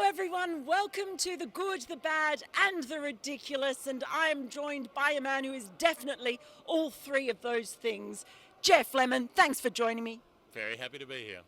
everyone. Welcome to the good, the bad, and the ridiculous. And I am joined by a man who is definitely all three of those things. Geoff Lemon, thanks for joining me. Very happy to be here.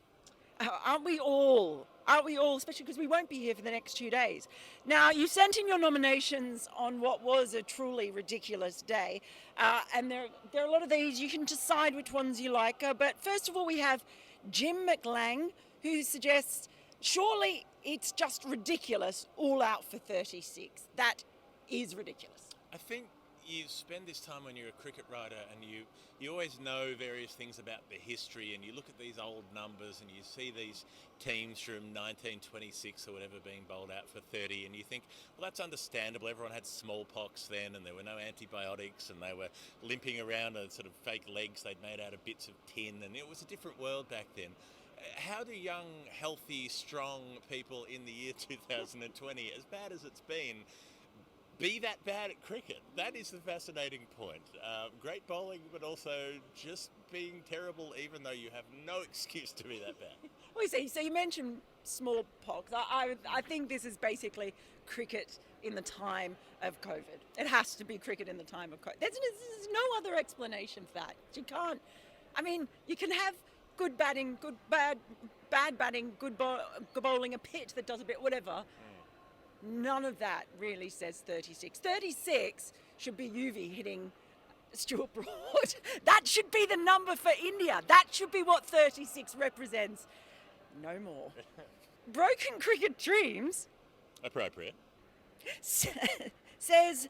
Aren't we all? Aren't we all? Especially because we won't be here for the next 2 days. Now, you sent in your nominations on what was a truly ridiculous day. And there are a lot of these. You can decide which ones you like. But first of all, we have Jim McLang, who suggests, surely it's just ridiculous, all out for 36. That is ridiculous. I think you spend this time when you're a cricket writer and you always know various things about the history, and you look at these old numbers and you see these teams from 1926 or whatever being bowled out for 30, and you think, well, that's understandable. Everyone had smallpox then and there were no antibiotics and they were limping around on sort of fake legs they'd made out of bits of tin, and it was a different world back then. How do young, healthy, strong people in the year 2020, as bad as it's been, be that bad at cricket? That is the fascinating point. Great bowling, but also just being terrible, even though you have no excuse to be that bad. Well, so you mentioned smallpox. I think this is basically cricket in the time of COVID. It has to be cricket in the time of COVID. There's no other explanation for that. You can't. I mean, you can have good batting, bad batting, good bowling, a pitch that does a bit, whatever. None of that really says 36. 36 should be Yuvi hitting Stuart Broad. That should be the number for India. That should be what 36 represents. No more. Broken Cricket Dreams Appropriate. says,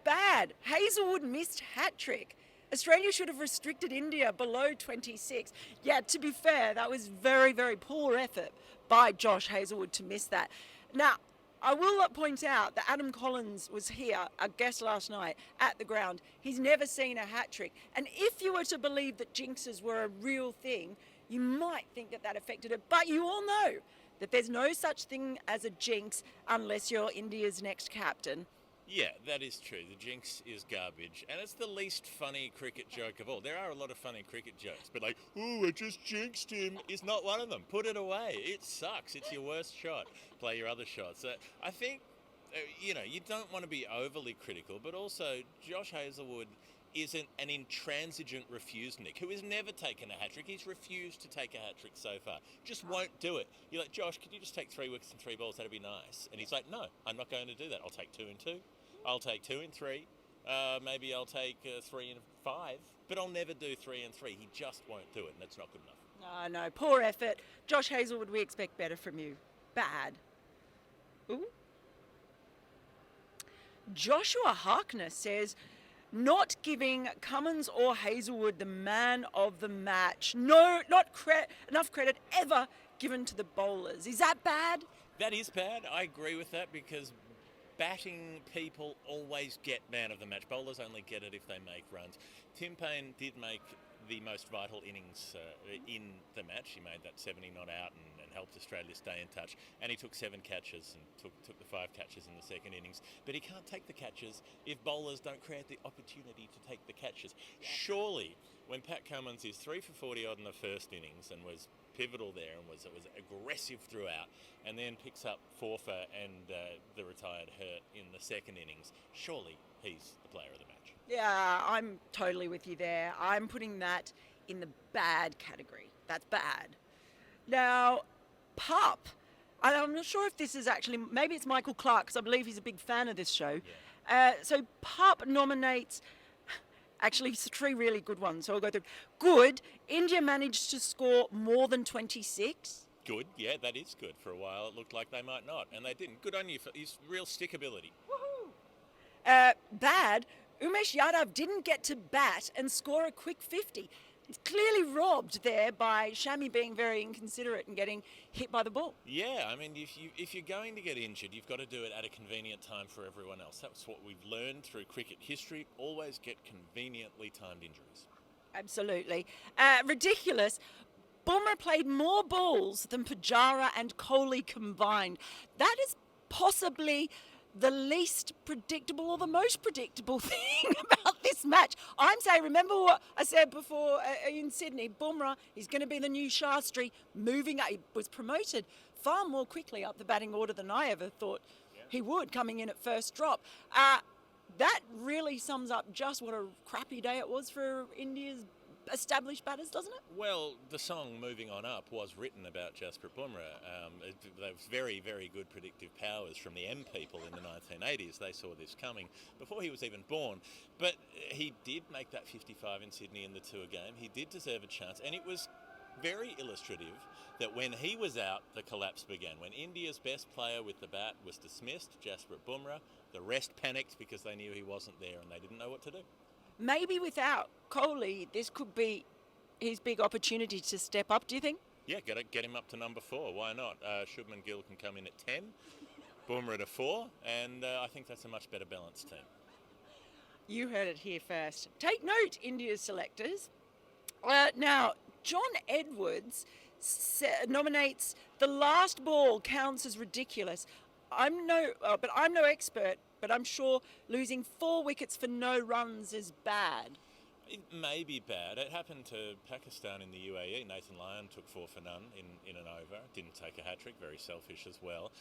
bad. Hazelwood missed hat-trick. Australia should have restricted India below 26. Yeah, to be fair, that was very, very poor effort by Josh Hazelwood to miss that. Now, I will point out that Adam Collins was here, a guest last night, at the ground. He's never seen a hat-trick. And if you were to believe that jinxes were a real thing, you might think that that affected it. But you all know that there's no such thing as a jinx unless you're India's next captain. Yeah, that is true. The jinx is garbage, and it's the least funny cricket joke of all. There are a lot of funny cricket jokes, but like, "Ooh, I just jinxed him," is not one of them. Put it away. It sucks. It's your worst shot. Play your other shots. I think, you don't want to be overly critical, but also Josh Hazelwood isn't an intransigent refusenik who has never taken a hat-trick. He's refused to take a hat-trick so far. Just won't do it. You're like, Josh, could you just take 3 wickets and 3 balls? That'd be nice. And he's like, no, I'm not going to do that. I'll take 2 and 2. I'll take 2 and 3. Maybe I'll take 3 and 5. But I'll never do 3 and 3. He just won't do it, and that's not good enough. No, poor effort. Josh Hazelwood, we expect better from you. Bad. Ooh. Joshua Harkness says, not giving Cummins or Hazelwood the man of the match. No, not enough credit ever given to the bowlers. Is that bad? That is bad. I agree with that, because batting people always get man of the match. Bowlers only get it if they make runs. Tim Paine did make the most vital innings in the match. He made that 70 not out and helped Australia stay in touch. And he took 7 catches and took the 5 catches in the second innings. But he can't take the catches if bowlers don't create the opportunity to take the catches. Surely, when Pat Cummins is 3 for 40 odd in the first innings and was pivotal there and was aggressive throughout, and then picks up Forfer and the retired Hurt in the second innings, surely he's the player of the match. Yeah, I'm totally with you there. I'm putting that in the bad category. That's bad. Now, Pup. I'm not sure if this is actually, maybe it's Michael Clark, because I believe he's a big fan of this show. Yeah. So Pup nominates, actually, 3 really good ones, so I'll go through. Good, India managed to score more than 26. Good, yeah, that is good. For a while it looked like they might not, and they didn't. Good on you for his real stickability. Woohoo! Bad, Umesh Yadav didn't get to bat and score a quick 50. It's clearly robbed there by Shami being very inconsiderate and getting hit by the ball. Yeah, I mean, if you're going to get injured, you've got to do it at a convenient time for everyone else. That's what we've learned through cricket history. Always get conveniently timed injuries. Absolutely. Ridiculous. Bumrah played more balls than Pujara and Kohli combined. That is possibly the least predictable or the most predictable thing about this match. I'm saying, remember what I said before in Sydney, Bumrah is going to be the new Shastri, moving up. He was promoted far more quickly up the batting order than I ever thought he would, coming in at first drop. That really sums up just what a crappy day it was for India's established batters, doesn't it? Well, the song Moving On Up was written about Jasprit Bumrah. They was very, very good predictive powers from the M people in the 1980s. They saw this coming before he was even born. But he did make that 55 in Sydney in the tour game. He did deserve a chance, and it was very illustrative that when he was out, the collapse began. When India's best player with the bat was dismissed, Jasprit Bumrah, the rest panicked because they knew he wasn't there and they didn't know what to do. Maybe without Kohli, this could be his big opportunity to step up, do you think? Yeah, get him up to number 4. Why not? Shubman Gill can come in at 10, Bumrah to 4, and I think that's a much better balanced team. You heard it here first. Take note, India's selectors. Now, John Edwards nominates the last ball counts as ridiculous. I'm no expert, but I'm sure losing 4 wickets for no runs is bad. It may be bad. It happened to Pakistan in the UAE. Nathan Lyon took 4 for none in an over. Didn't take a hat-trick. Very selfish as well.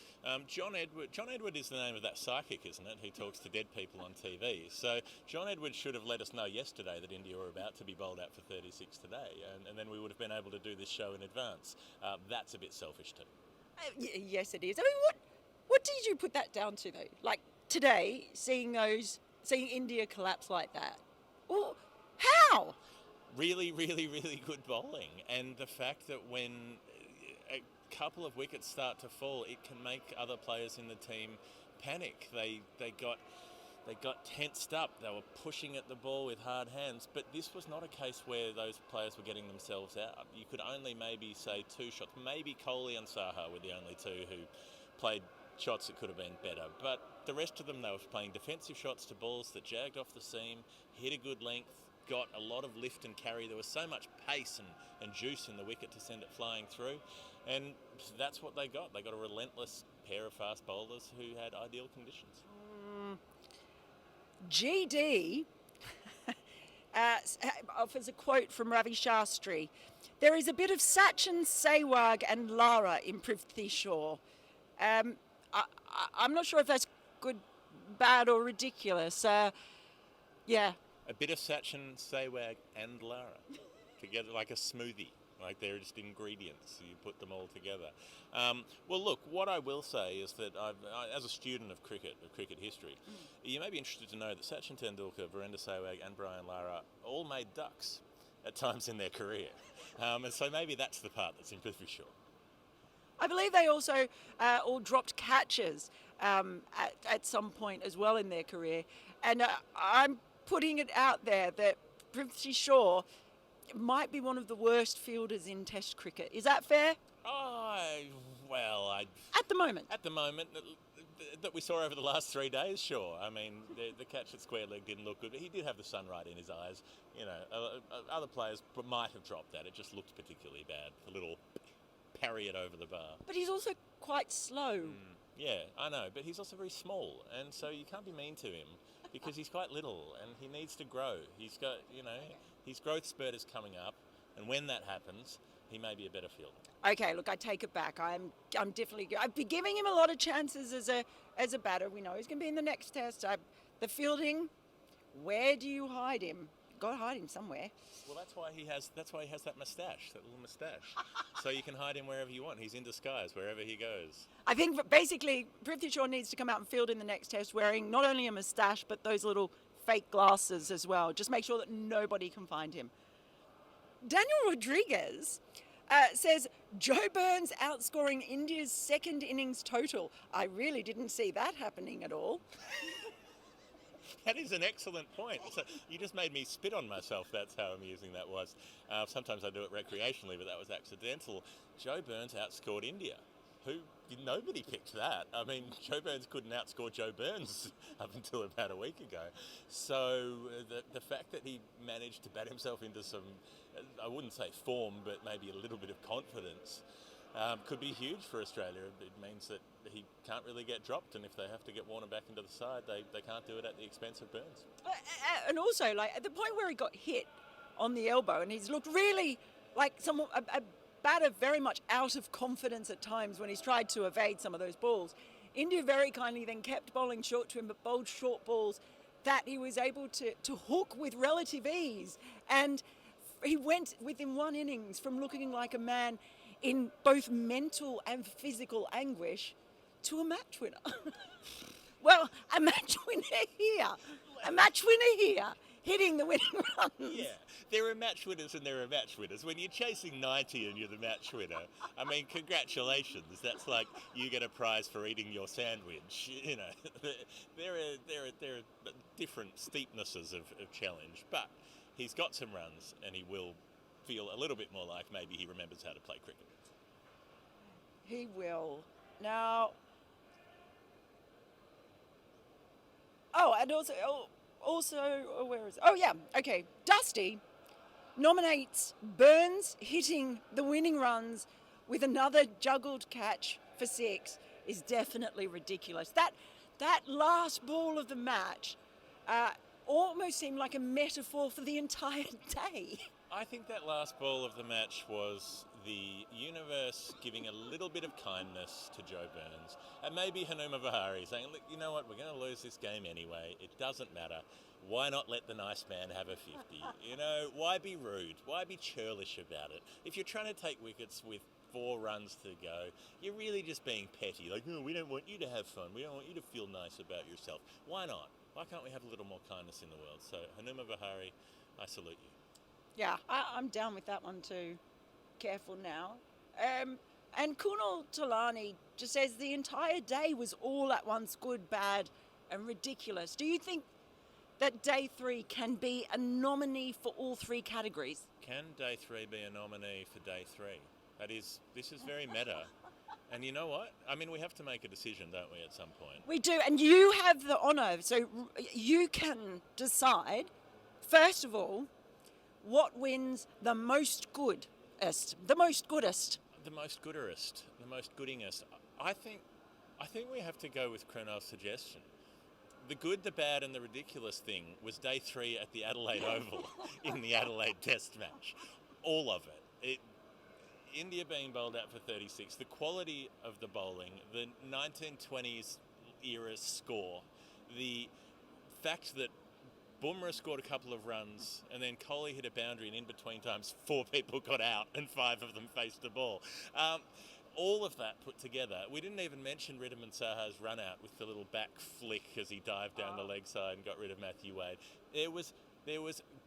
John Edward is the name of that psychic, isn't it, who talks to dead people on TV. So John Edward should have let us know yesterday that India were about to be bowled out for 36 today, and then we would have been able to do this show in advance. That's a bit selfish too. Yes, it is. I mean, what did you put that down to, though? Like today, seeing India collapse like that. Well, how? Really, really, really good bowling, and the fact that when a couple of wickets start to fall, it can make other players in the team panic. They got tensed up. They were pushing at the ball with hard hands, but this was not a case where those players were getting themselves out. You could only maybe say 2 shots. Maybe Kohli and Saha were the only 2 who played shots that could have been better, but the rest of them, they were playing defensive shots to balls that jagged off the seam, hit a good length, got a lot of lift and carry. There was so much pace and juice in the wicket to send it flying through, and that's what they got. They got a relentless pair of fast bowlers who had ideal conditions. GD offers a quote from Ravi Shastri. There is a bit of Sachin, Sehwag and Lara in Prithvi Shaw. I'm not sure if that's good, bad or ridiculous. Yeah. A bit of Sachin, Sehwag and Lara together like a smoothie. Like they're just ingredients. You put them all together. Well, look, what I will say is that as a student of cricket history, you may be interested to know that Sachin Tendulkar, Virender Sehwag and Brian Lara all made ducks at times in their career. And so maybe that's the part that's in Prithvi Shaw. I believe they also all dropped catches at some point as well in their career. And I'm putting it out there that Prithvi Shaw might be one of the worst fielders in Test cricket. Is that fair? At the moment. At the moment that we saw over the last 3 days, sure. I mean, the catch at square leg didn't look good, but he did have the sunlight in his eyes. You know, other players might have dropped that. It just looked particularly bad. A little parry it over the bar. But he's also quite slow. Yeah, I know, but he's also very small, and so you can't be mean to him because he's quite little and he needs to grow. He's got, his growth spurt is coming up, and when that happens, he may be a better fielder. Okay, look, I take it back. I'm definitely. I'd be giving him a lot of chances as a batter. We know he's going to be in the next Test. The fielding, where do you hide him? Got to hide him somewhere. Well, that's why he has that moustache, that little moustache. So you can hide him wherever you want. He's in disguise wherever he goes. I think basically Prithvi Shaw needs to come out and field in the next Test wearing not only a moustache but those little fake glasses as well. Just make sure that nobody can find him. Daniel Rodriguez says Joe Burns outscoring India's second innings total. I really didn't see that happening at all. That is an excellent point. So you just made me spit on myself. That's how amusing that was. Sometimes I do it recreationally, but that was accidental. Joe Burns outscored India. Nobody picked that. I mean, Joe Burns couldn't outscore Joe Burns up until about a week ago. So the fact that he managed to bat himself into some, I wouldn't say form, but maybe a little bit of confidence, Could be huge for Australia. It means that he can't really get dropped, and if they have to get Warner back into the side, they can't do it at the expense of Burns. And also, like at the point where he got hit on the elbow, and he's looked really like someone a batter very much out of confidence at times when he's tried to evade some of those balls. India very kindly then kept bowling short to him, but bowled short balls that he was able to hook with relative ease. And he went within one innings from looking like a man in both mental and physical anguish to a match winner. Well, a match winner here. A match winner here, hitting the winning runs. Yeah, there are match winners and there are match winners. When you're chasing 90 and you're the match winner, I mean, congratulations. That's like you get a prize for eating your sandwich. You know, there are different steepnesses of challenge, but he's got some runs and he will feel a little bit more like maybe he remembers how to play cricket. He will. Now, and where is it? Oh, yeah, okay. Dusty nominates Burns hitting the winning runs with another juggled catch for 6 is definitely ridiculous. That last ball of the match almost seemed like a metaphor for the entire day. I think that last ball of the match was the universe giving a little bit of kindness to Joe Burns, and maybe Hanuma Vihari saying, look, you know what, we're going to lose this game anyway, it doesn't matter, why not let the nice man have a 50? You know, why be rude, why be churlish about it? If you're trying to take wickets with 4 runs to go, you're really just being petty, like, oh, we don't want you to have fun, we don't want you to feel nice about yourself. Why not? Why can't we have a little more kindness in the world? So Hanuma Vihari, I salute you. Yeah, I'm down with that one too. Careful now. And Kunal Talani just says the entire day was all at once good, bad, and ridiculous. Do you think that day 3 can be a nominee for all 3 categories? Can day 3 be a nominee for day 3? This is very meta. And you know what? I mean, we have to make a decision, don't we, at some point? We do, and you have the honour, so you can decide, first of all, what wins the most goodest? The most goodest. The most gooderest, the most goodingest. I think we have to go with Krunal's suggestion. The good, the bad, and the ridiculous thing was day 3 at the Adelaide Oval in the Adelaide Test match. All of it. India being bowled out for 36, the quality of the bowling, the 1920s era score, the fact that Bumrah scored a couple of runs and then Kohli hit a boundary, and in between times 4 people got out and 5 of them faced the ball. All of that put together. We didn't even mention Riddiman Saha's run out with the little back flick as he dived down the leg side and got rid of Matthew Wade. There was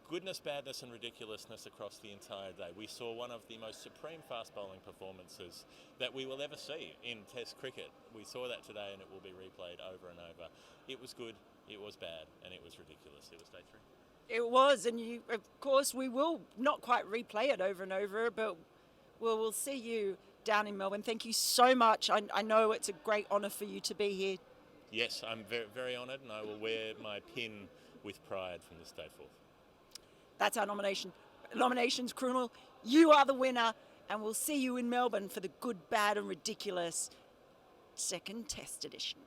goodness, badness and ridiculousness across the entire day. We saw one of the most supreme fast bowling performances that we will ever see in Test cricket. We saw that today and it will be replayed over and over. It was good, it was bad, and it was ridiculous. It was day 3. It was, and of course we will not quite replay it over and over, but we'll see you down in Melbourne. Thank you so much. I know it's a great honour for you to be here. Yes, I'm very, very honoured, and I will wear my pin with pride from this day forth. That's our nominations, Krunal. You are the winner, and we'll see you in Melbourne for the good, bad and ridiculous second Test edition.